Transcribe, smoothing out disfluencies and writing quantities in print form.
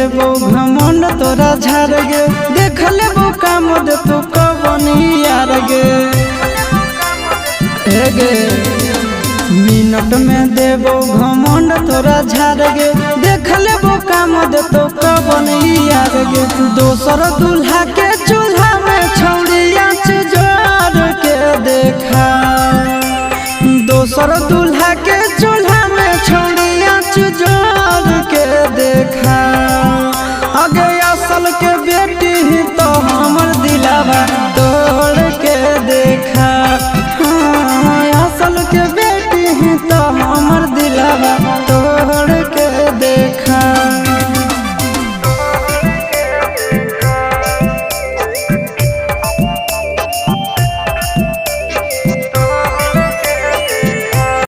देबो घमंड तोरा झाड़ गे, देख लेबो काम दे तू कबनी यार गे। हे गे मिनट में देबो घमंड तोरा झाड़ गे, देख लेबो काम दे तू कबनी यार गे। दोसर दूल्हा के चूल्हा में छौड़िया जोड़ के देखा, दोसर दूल्हा के चूल्हा में छौड़िया जोड़ के देखा। आगे असल के बेटी ही तो हमर दिलावा तोड़ के देखा, हाँ असल के बेटी ही तो हमर दिलावा